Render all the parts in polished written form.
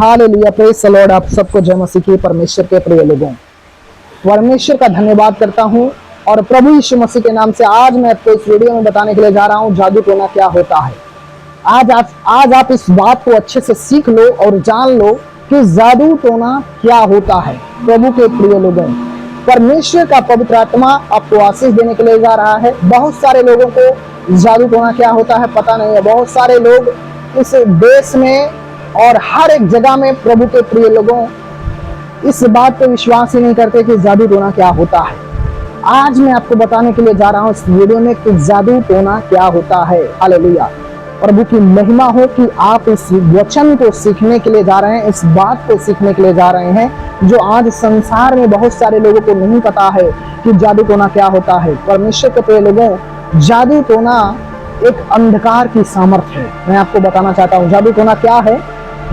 Hallelujah, praise the Lord. आप सबको जय मसीह की। परमेश्वर के प्रिय लोगों, परमेश्वर का धन्यवाद करता हूं और प्रभु यीशु मसीह के नाम से आज मैं आपको इस वीडियो में बताने के लिए जा रहा हूं जादू टोना क्या होता है। आज आप इस बात को अच्छे से सीख लो और जान लो कि जादू टोना क्या होता है। प्रभु के प्रिय लोगों, परमेश्वर का पवित्र आत्मा आपको आशीष देने के लिए जा रहा है। बहुत सारे लोगों को जादू टोना क्या होता है पता नहीं है। बहुत सारे लोग इस देश में और हर एक जगह में, प्रभु के प्रिय लोगों, इस बात पे विश्वास ही नहीं करते कि जादू टोना क्या होता है। आज मैं आपको बताने के लिए जा रहा हूं इस वीडियो में कि जादू टोना क्या होता है। हालेलुया, प्रभु की महिमा हो कि आप इस वचन को सीखने के लिए जा रहे हैं, इस बात को सीखने के लिए जा रहे हैं जो आज संसार में बहुत सारे लोगों को नहीं पता है कि जादू टोना क्या होता है। परमेश्वर के प्रिय लोगों, जादू टोना एक अंधकार की सामर्थ्य है। मैं आपको बताना चाहता हूं जादू टोना क्या है।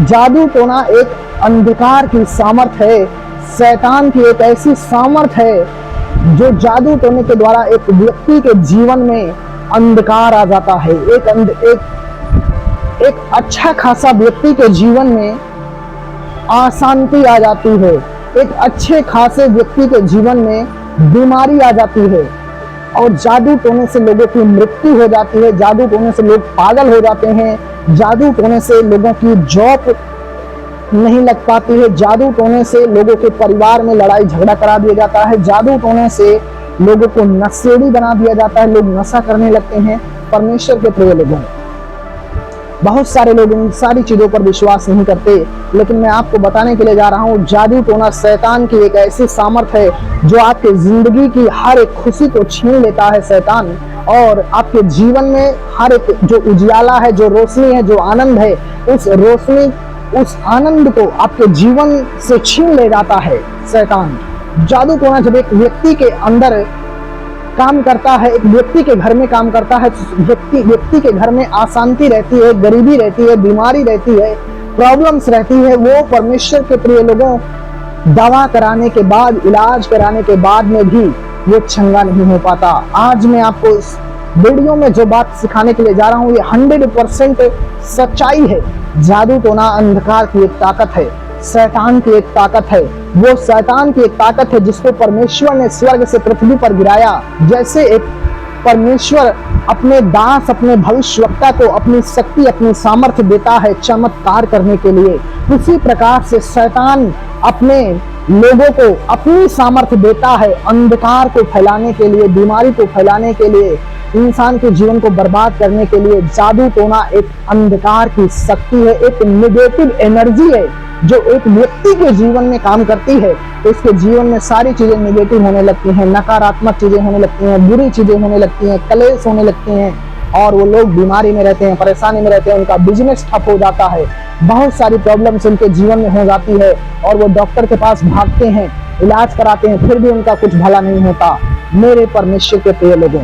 जादू टोना एक अंधकार की सामर्थ्य है। शैतान की एक ऐसी सामर्थ्य है जो जादू टोने के द्वारा एक व्यक्ति के जीवन में अंधकार आ जाता है। एक अच्छा खासा व्यक्ति के जीवन में अशांति आ जाती है। एक अच्छे खासे व्यक्ति के जीवन में बीमारी आ जाती है और जादू टोने से लोगों की मृत्यु हो जाती है। जादू टोने से लोग पागल हो जाते हैं। जादू टोने से लोगों की जॉब नहीं लग पाती है। जादू टोने से लोगों के परिवार में लड़ाई झगड़ा करा दिया जाता है। जादू टोने से लोगों को नशेड़ी बना दिया जाता है। लोग नशा करने लगते हैं। परमेश्वर के प्रिय लोगों, बहुत सारे लोग इन सारी चीजों पर विश्वास नहीं करते, लेकिन मैं आपको बताने के लिए जा रहा हूँ जादू टोना शैतान की एक ऐसी सामर्थ्य है जो आपके जिंदगी की हर एक खुशी को छीन लेता है शैतान, और आपके जीवन में हर एक जो उजियाला है, जो रोशनी है, जो आनंद है, उस रोशनी, उस आनंद को आपके जीवन से छीन ले जाता है शैतान। जादू टोना जब एक व्यक्ति के अंदर काम करता है, एक व्यक्ति के घर में काम करता है, व्यक्ति के घर में अशांति रहती है, गरीबी रहती है, बीमारी रहती है, प्रॉब्लम्स रहती है, वो परमेश्वर के प्रिय लोगों दवा कराने के बाद, इलाज कराने के बाद में भी वो चंगा नहीं हो पाता। आज मैं आपको इस वीडियो में जो बात सिखाने के लिए जा रहा हूँ ये 100% सच्चाई है। जादू टोना अंधकार की एक ताकत है, शैतान की एक ताकत है। वो शैतान की एक ताकत है जिसको परमेश्वर ने स्वर्ग से पृथ्वी पर गिराया। जैसे एक परमेश्वर अपने दास, अपने भविष्यवक्ता को अपनी शक्ति, अपनी सामर्थ्य देता है चमत्कार करने के लिए, उसी प्रकार से शैतान अपने लोगों को अपनी सामर्थ्य देता है अंधकार को फैलाने के लिए, बीमारी को फैलाने के लिए, इंसान के जीवन को बर्बाद करने के लिए। जादू टोना एक अंधकार की शक्ति है, एक नेगेटिव एनर्जी है जो एक व्यक्ति के जीवन में काम करती है तो उसके जीवन में सारी चीजें नेगेटिव होने लगती हैं, नकारात्मक चीजें होने लगती हैं, बुरी चीजें होने लगती हैं, कलेश होने लगती हैं और वो लोग बीमारी में रहते हैं, परेशानी में रहते हैं, उनका बिजनेस ठप हो जाता है, बहुत सारी प्रॉब्लम्स उनके जीवन में हो जाती है और वो डॉक्टर के पास भागते हैं, इलाज कराते हैं, फिर भी उनका कुछ भला नहीं होता। मेरे परमेश्वर के प्रिय लोगों,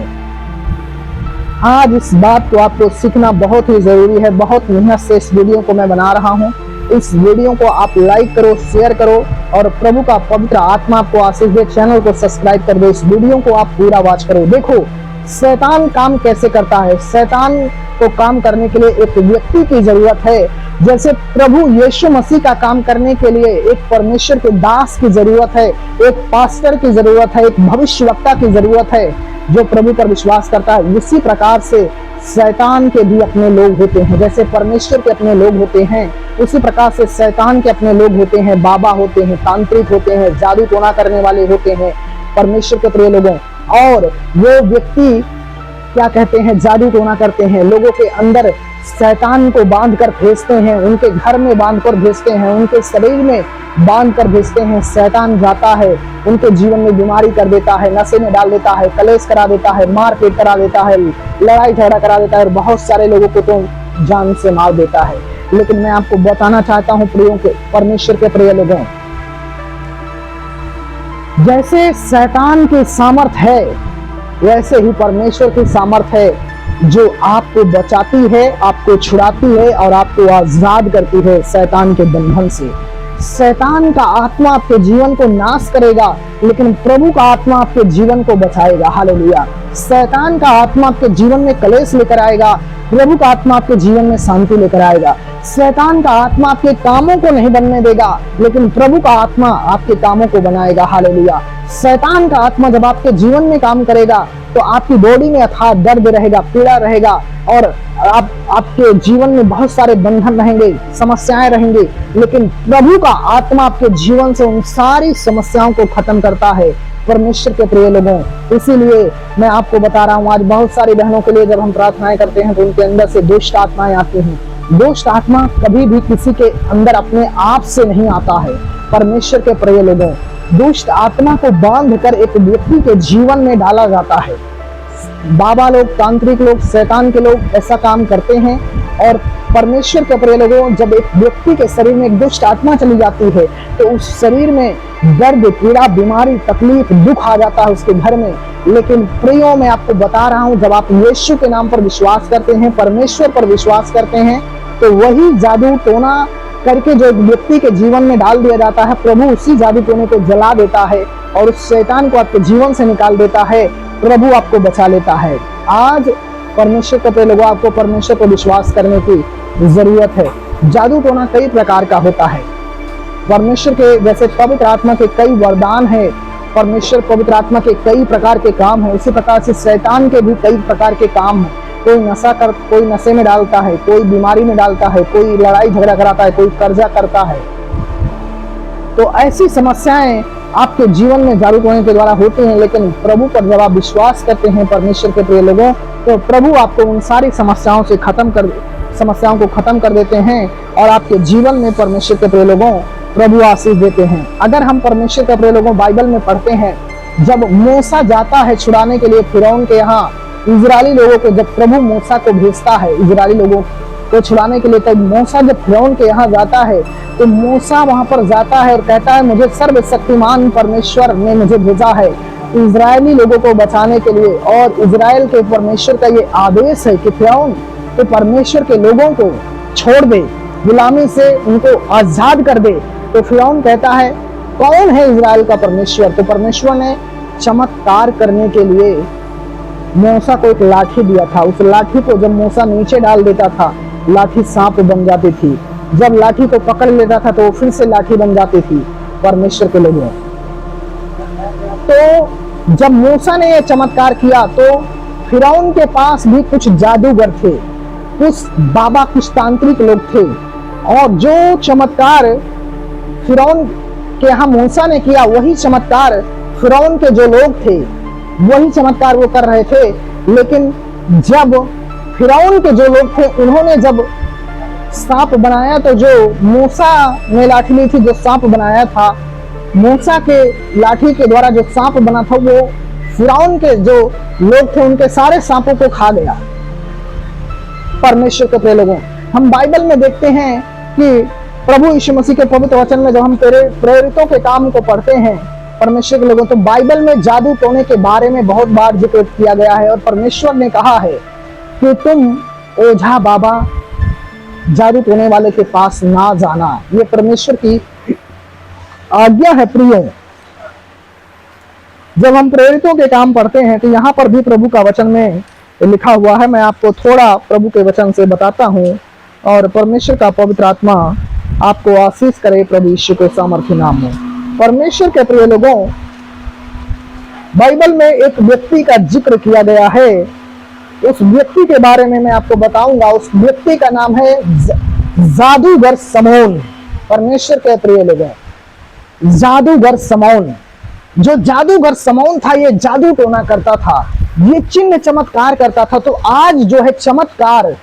आज इस बात को आपको सीखना बहुत ही जरूरी है। बहुत मेहनत से इस वीडियो को मैं बना रहा हूँ। इस वीडियो को आप लाइक करो, शेयर करो और प्रभु का पवित्र आत्मा आपको आशीष दे। चैनल को सब्सक्राइब कर दो, इस वीडियो को आप पूरा वॉच करो। देखो शैतान काम कैसे करता है। शैतान को काम करने के लिए एक व्यक्ति की जरूरत है। जैसे प्रभु यीशु मसीह का काम करने के लिए एक परमेश्वर के दास की जरूरत है, एक पास्टर की जरूरत है, एक भविष्यवक्ता की जरूरत है जो प्रभु पर विश्वास करता है। उसी प्रकार से शैतान के भी अपने लोग होते हैं। जैसे परमेश्वर के अपने लोग होते हैं, उसी प्रकार से शैतान के अपने लोग होते हैं। बाबा होते हैं, तांत्रिक होते हैं, जादू टोना करने वाले होते हैं परमेश्वर के प्रिय लोगों। और वो व्यक्ति क्या कहते हैं, जादू टोना करते हैं, लोगों के अंदर शैतान को बांध कर भेजते हैं, उनके घर में बांध कर भेजते हैं, उनके शरीर में बांध कर भेजते हैं। शैतान जाता है, उनके जीवन में बीमारी कर देता है, नशे में डाल देता है, कलेश करा देता है, मारपीट करा देता है, लड़ाई झगड़ा करा देता है और बहुत सारे लोगों को तो जान से मार देता है। लेकिन मैं आपको बताना चाहता हूँ प्रियों के, परमेश्वर के प्रिय लोगों, जैसे शैतान की सामर्थ है वैसे ही परमेश्वर की सामर्थ है जो आपको बचाती है, आपको छुड़ाती है और आपको आजाद करती है शैतान के बंधन से। शैतान का आत्मा आपके जीवन को नाश करेगा, लेकिन प्रभु का आत्मा आपके जीवन को बचाएगा। हालेलुया। शैतान का आत्मा आपके जीवन में कलेश लेकर आएगा, प्रभु का आत्मा आपके जीवन में शांति लेकर आएगा। शैतान का आत्मा आपके कामों को नहीं बनने देगा, लेकिन प्रभु का आत्मा आपके कामों को बनाएगा। हालेलुया। शैतान का आत्मा जब आपके जीवन में काम करेगा तो आपकी बॉडी में अथाह दर्द रहेगा, पीड़ा रहेगा, और आपके जीवन में बहुत सारे बंधन रहेंगे, समस्याएं रहेंगी। लेकिन प्रभु का आत्मा आपके जीवन से उन सारी समस्याओं को खत्म करता है। परमेश्वर के प्रिय लोगों, इसीलिए मैं आपको बता रहा हूँ, आज बहुत सारी बहनों के लिए जब हम प्रार्थनाएं करते हैं तो उनके अंदर से दुष्ट आत्माएं आती हैं। दुष्ट आत्मा कभी भी किसी के अंदर अपने आप से नहीं आता है। परमेश्वर के प्रिय लोगों, दुष्ट आत्मा को बांध कर एक व्यक्ति के जीवन में डाला जाता है। बाबा लोग, तांत्रिक लोग, शैतान के लोग ऐसा काम करते हैं। और परमेश्वर के प्रिय लोगों, जब एक व्यक्ति के शरीर में एक दुष्ट आत्मा चली जाती है तो उस शरीर में दर्द, पीड़ा, बीमारी, तकलीफ, दुख आ जाता है उसके घर में। लेकिन प्रियो, मैं आपको बता रहा हूं, जब आप यीशु के नाम पर विश्वास करते हैं, परमेश्वर पर विश्वास करते हैं, तो वही जादू टोना करके जो एक व्यक्ति के जीवन में डाल दिया जाता है, प्रभु उसी जादू टोने को जला देता है और उस शैतान को आपके जीवन से निकाल देता है। प्रभु आपको बचा लेता है। आज परमेश्वर के लोगों, आपको परमेश्वर पर विश्वास करने की जरूरत है। जादू टोना कई प्रकार का होता है। परमेश्वर के जैसे पवित्र आत्मा के कई वरदान है, परमेश्वर पवित्र आत्मा के कई प्रकार के काम है, उसी प्रकार से शैतान के भी कई प्रकार के काम है। कोई नशे में डालता है, कोई बीमारी में डालता है, कोई लड़ाई झगड़ा कराता है, कोई कर्जा करता है। तो ऐसी समस्याएं आपके जीवन में जादू टोने के द्वारा होती हैं। लेकिन प्रभु पर जब आप विश्वास करते हैं परमेश्वर के प्रिय लोगों, तो प्रभु आपको उन सारी समस्याओं को खत्म कर देते हैं और आपके जीवन में परमेश्वर के प्रिय लोगों प्रभु आशीष देते हैं। अगर हम परमेश्वर के प्रिय लोगों बाइबल में पढ़ते हैं, जब मूसा जाता है छुड़ाने के लिए फिरौन के यहाँ इजरायली लोगों को, जब प्रभु मूसा को भेजता है इजरायली लोगों को छुड़ाने के लिए, तब मूसा जब फिरौन के यहाँ जाता है तो मूसा वहां पर जाता है और कहता है, मुझे सर्वशक्तिमान परमेश्वर ने मुझे भेजा है इजरायली लोगों को बचाने के लिए। और इजराइल के परमेश्वर का ये आदेश है कि फिरौन तो परमेश्वर के लोगों को छोड़ दे, गुलामी से उनको आजाद कर दे। तो फिरौन कहता है, कौन है इजराइल का परमेश्वर? तो परमेश्वर ने चमत्कार करने के लिए मूसा को एक लाठी दिया था। उस लाठी को जब मूसा नीचे डाल देता था, लाठी सांप बन जाती थी। जब लाठी को पकड़ लेता था तो वो फिर से लाठी बन जाती थी। परमेश्वर के लोगों, तो जब मूसा ने यह चमत्कार किया तो फिरौन के पास भी कुछ जादूगर थे, कुछ बाबा, कुछ तांत्रिक लोग थे। और जो चमत्कार फिरौन के यहाँ मूसा ने किया, वही चमत्कार फिरौन के जो लोग थे वही चमत्कार वो कर रहे थे। लेकिन जब फिरौन के जो लोग थे उन्होंने जब सांप बनाया, तो जो मूसा ने लाठी ली थी, जो सांप बनाया था, मूसा के लाठी के द्वारा जो सांप बना था, वो फिरौन के जो लोग थे उनके सारे सांपों को खा गया। परमेश्वर के प्रिय लोगों, हम बाइबल में देखते हैं कि प्रभु यीशु मसीह के पवित्र वचन में जब हम प्रेरितों के काम को पढ़ते हैं परमेश्वर के लोगों, तो बाइबल में जादू टोने के बारे में बहुत बार जिक्र किया गया है। और परमेश्वर ने कहा है कि तुम ओझा बाबा, जादू टोने वाले के पास ना जाना। ये परमेश्वर की आज्ञा है। प्रियो, जब हम प्रेरितों के काम पढ़ते हैं तो यहाँ पर भी प्रभु का वचन में लिखा हुआ है। मैं आपको थोड़ा प्रभु के वचन से बताता हूँ और परमेश्वर का पवित्र आत्मा आपको आशीष करे प्रभु यीशु के सामर्थ्य नाम में। परमेश्वर के प्रिय लोगों, बाइबल में एक व्यक्ति का जिक्र किया गया है। उस व्यक्ति के बारे में मैं आपको बताऊंगा। उस व्यक्ति का नाम है जादूगर समौन। परमेश्वर के प्रिय लोगों, जादूगर समौन। जो जादूगर समौन था, ये जादू टोना करता था, ये चिन्ह चमत्कार करता था। तो आज जो है चमत्कार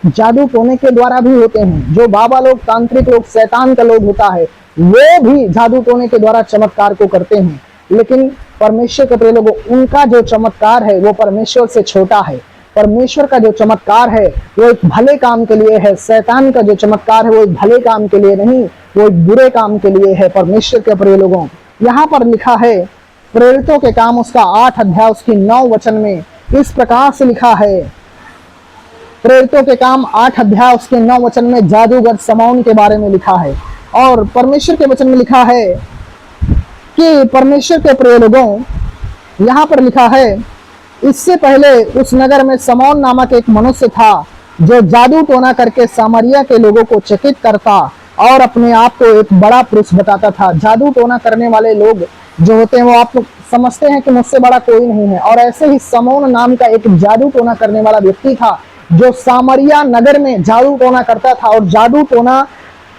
जादू टोने के द्वारा भी होते हैं। जो बाबा लोग, तांत्रिक लोग, शैतान का लोग होता है, वो भी जादू टोने के द्वारा चमत्कार को करते हैं। लेकिन परमेश्वर के प्रिय लोगों, उनका जो चमत्कार है वो परमेश्वर से छोटा है। परमेश्वर का जो चमत्कार है वो एक भले काम के लिए है। शैतान का जो चमत्कार है वो एक भले काम के लिए नहीं, वो एक बुरे काम के लिए है। परमेश्वर के प्रिय लोगों, यहाँ पर लिखा है प्रेरितों के काम उसका 8 अध्याय उसकी 9 वचन में इस प्रकार से लिखा है। प्रेरितों के काम 8 अध्याय उसके 9 वचन में जादूगर समौन के बारे में लिखा है। और परमेश्वर के वचन में लिखा है कि परमेश्वर के प्रिय लोगों, यहाँ पर लिखा है, इससे पहले उस नगर में समौन नामक एक मनुष्य था जो जादू टोना करके सामरिया के लोगों को चकित करता और अपने आप को एक बड़ा पुरुष बताता था। जादू टोना करने वाले लोग जो होते हैं वो आप लोग समझते हैं कि मुझसे बड़ा कोई नहीं है। और ऐसे ही समौन नाम का एक जादू टोना करने वाला व्यक्ति था जो सामरिया नगर में जादू टोना करता था और जादू टोना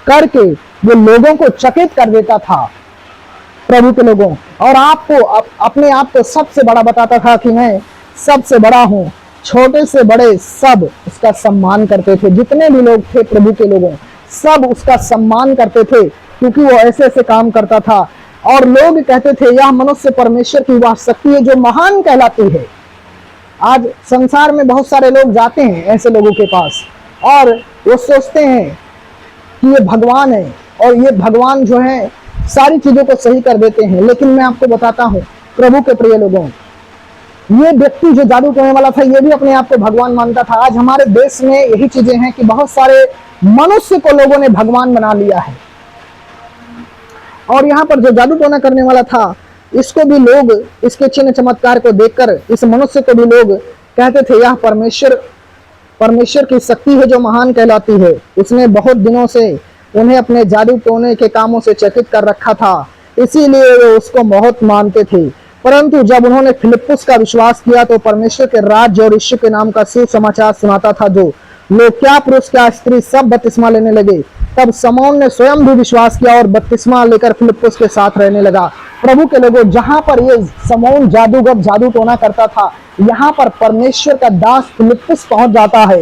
करके वो लोगों को चकित कर देता था, प्रभु के लोगों, और आपको अपने आप को सबसे बड़ा बताता था कि मैं सबसे बड़ा हूं। छोटे से बड़े सब उसका सम्मान करते थे, जितने भी लोग थे प्रभु के लोगों सब उसका सम्मान करते थे क्योंकि वो ऐसे ऐसे काम करता था। और लोग कहते थे यह मनुष्य परमेश्वर की वह शक्ति है जो महान कहलाती है। आज संसार में बहुत सारे लोग जाते हैं ऐसे लोगों के पास और वो सोचते हैं कि ये भगवान है और ये भगवान जो है सारी चीजों को सही कर देते हैं। लेकिन मैं आपको बताता हूं प्रभु के प्रिय लोगों, ये व्यक्ति जो जादू करने वाला था ये भी अपने आप को भगवान मानता था। आज हमारे देश में यही चीजें हैं कि बहुत सारे मनुष्य को लोगों ने भगवान बना लिया है। और यहाँ पर जो जादू टोना करने वाला था इसको भी लोग, इसके चिन्ह चमत्कार को देखकर इस मनुष्य को भी लोग कहते थे यह परमेश्वर की शक्ति है जो महान कहलाती है। उसने बहुत दिनों से उन्हें अपने जादू टोने के कामों से चकित कर रखा था, इसीलिए वे उसको बहुत मानते थे। परंतु जब उन्होंने फिलिप्पुस का विश्वास किया तो परमेश्वर के राज्य और यीशु के नाम का सुसमाचार सुनाता था जो लोग, क्या पुरुष क्या स्त्री, सब बपतिस्मा लेने लगे। तब समौन ने स्वयं भी विश्वास किया और बपतिस्मा लेकर फिलिप्पुस के साथ रहने लगा। प्रभु के लोगों, जहां पर ये समौन जादूगर जादू टोना करता था यहाँ पर परमेश्वर का दास फिलिप्पुस पहुंच जाता है।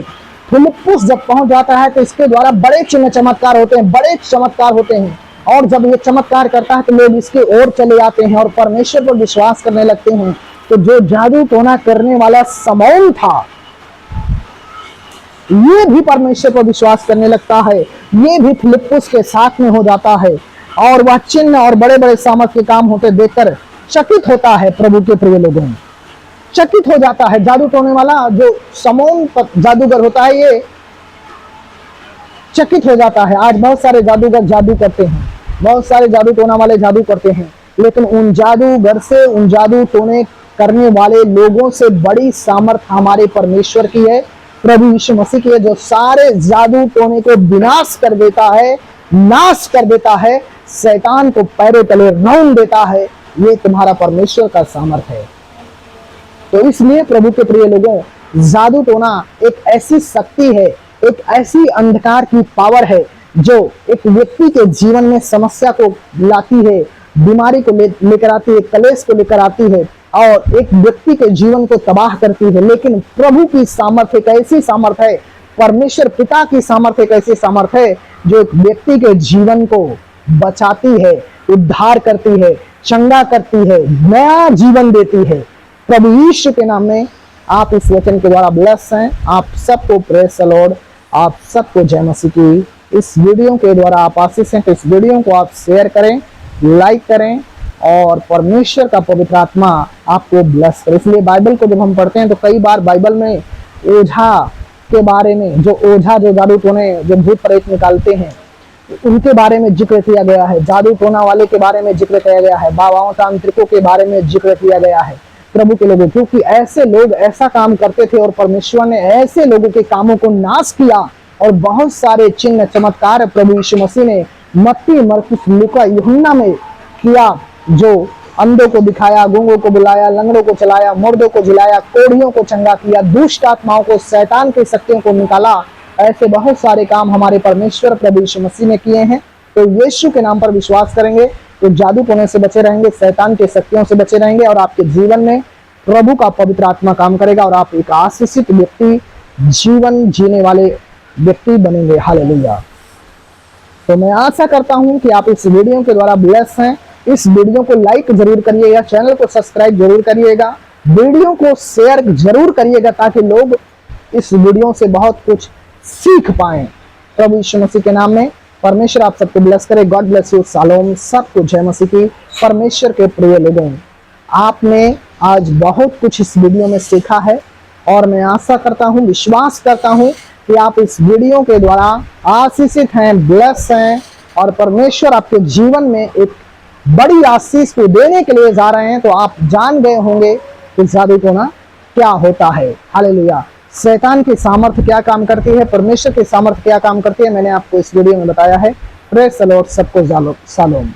फिलिप्पुस जब पहुंच जाता है तो इसके द्वारा बड़े चिन्ह चमत्कार होते हैं, बड़े चमत्कार होते हैं। और जब ये चमत्कार करता है तो लोग इसके ओर चले जाते हैं और परमेश्वर पर विश्वास करने लगते हैं। तो जो जादू टोना करने वाला समौन था ये भी परमेश्वर पर विश्वास करने लगता है, ये भी फिलिप्पुस के साथ में हो जाता है और वह चिन्ह और बड़े बड़े सामर्थ के काम होते देखकर चकित होता है। प्रभु के प्रिय लोगों, चकित हो जाता है। जादू टोने वाला जो समौन जादूगर होता है ये चकित हो जाता है। आज बहुत सारे जादूगर जादू करते हैं, बहुत सारे जादू टोना वाले जादू करते हैं, लेकिन उन जादूगर से, उन जादू टोने करने वाले लोगों से बड़ी सामर्थ हमारे परमेश्वर की है, प्रभु यीशु मसीह की है, जो सारे जादू टोने को विनाश कर देता है, नाश कर देता है, शैतान को पैरों तले रौंद देता है। ये तुम्हारा परमेश्वर का सामर्थ है। तो इसलिए प्रभु के प्रिय लोगों, जादू टोना एक ऐसी शक्ति है, एक ऐसी अंधकार की पावर है जो एक व्यक्ति के जीवन में समस्या को लाती है, बीमारी को लेकर आती है, कलेश को लेकर आती है और एक व्यक्ति के जीवन को तबाह करती है। लेकिन प्रभु की सामर्थ्य एक ऐसी सामर्थ्य है, परमेश्वर पिता की सामर्थ्य एक ऐसी सामर्थ्य है जो एक व्यक्ति के जीवन को बचाती है, उद्धार करती है, चंगा करती है, नया जीवन देती है। प्रभु यीशु के नाम में आप इस वचन के द्वारा ब्लेस हैं। आप सबको प्रेज द लॉर्ड, आप सबको जय मसीह की। इस वीडियो के द्वारा आप आशीष हैं तो इस वीडियो को आप शेयर करें, लाइक करें और परमेश्वर का पवित्र आत्मा आपको ब्लेस करे। इसलिए बाइबल को जब हम पढ़ते हैं तो कई बार बाइबल में ओझा के बारे में, जो ओझा जो जादू टोने जो भूत प्रेत निकालते हैं उनके बारे में जिक्र किया गया है, जादू टोना वाले के बारे में जिक्र किया गया है, बाबाओं तांत्रिकों के बारे में जिक्र किया गया है। प्रभु के लोगों, क्योंकि ऐसे लोग ऐसा काम करते थे और परमेश्वर ने ऐसे लोगों के कामों को नाश किया और बहुत सारे चिन्ह चमत्कार प्रभु यीशु मसीह ने मत्ती, मरकुस, लूका, यूहन्ना में किया, जो अंधों को दिखाया, गूंगों को बुलाया, लंगड़ों को चलाया, मुर्दों को जिलाया, कोढ़ियों को चंगा किया, दुष्ट आत्माओं को, शैतान की शक्तियों को निकाला। ऐसे बहुत सारे काम हमारे परमेश्वर प्रभु यीशु मसीह ने किए हैं। तो यीशु के नाम पर विश्वास करेंगे तो जादू टोने से बचे रहेंगे, शैतान की शक्तियों से बचे रहेंगे और आपके जीवन में प्रभु का पवित्र आत्मा काम करेगा और आप एक आशीषित व्यक्ति, जीवन जीने वाले व्यक्ति बनेंगे। हालेलुया। तो मैं आशा करता हूं कि आप इस वीडियो के द्वारा ब्लेस हैं। इस वीडियो को लाइक जरूर करिएगा, चैनल को सब्सक्राइब जरूर करिएगा, वीडियो को शेयर जरूर करिएगा ताकि लोग इस वीडियो से बहुत कुछ सीख पाएं। प्रभु यीशु मसीह के नाम में परमेश्वर आप सबको ब्लेस करे। God bless you. शालोम। सबको जय मसीह की। परमेश्वर के प्रिय लोगों, आपने आज बहुत कुछ इस वीडियो में सीखा है और मैं आशा करता हूं, विश्वास करता हूं कि आप इस वीडियो के द्वारा आशीषित हैं, ब्लेस हैं और परमेश्वर आपके जीवन में एक बड़ी आशीष को देने के लिए जा रहे हैं। तो आप जान गए होंगे कि जादू टोना क्या होता है। हालेलुया। शैतान की सामर्थ्य क्या काम करती है, परमेश्वर की सामर्थ्य क्या काम करती है, मैंने आपको इस वीडियो में बताया है। प्रेज़ द लॉर्ड, सबको शालोम।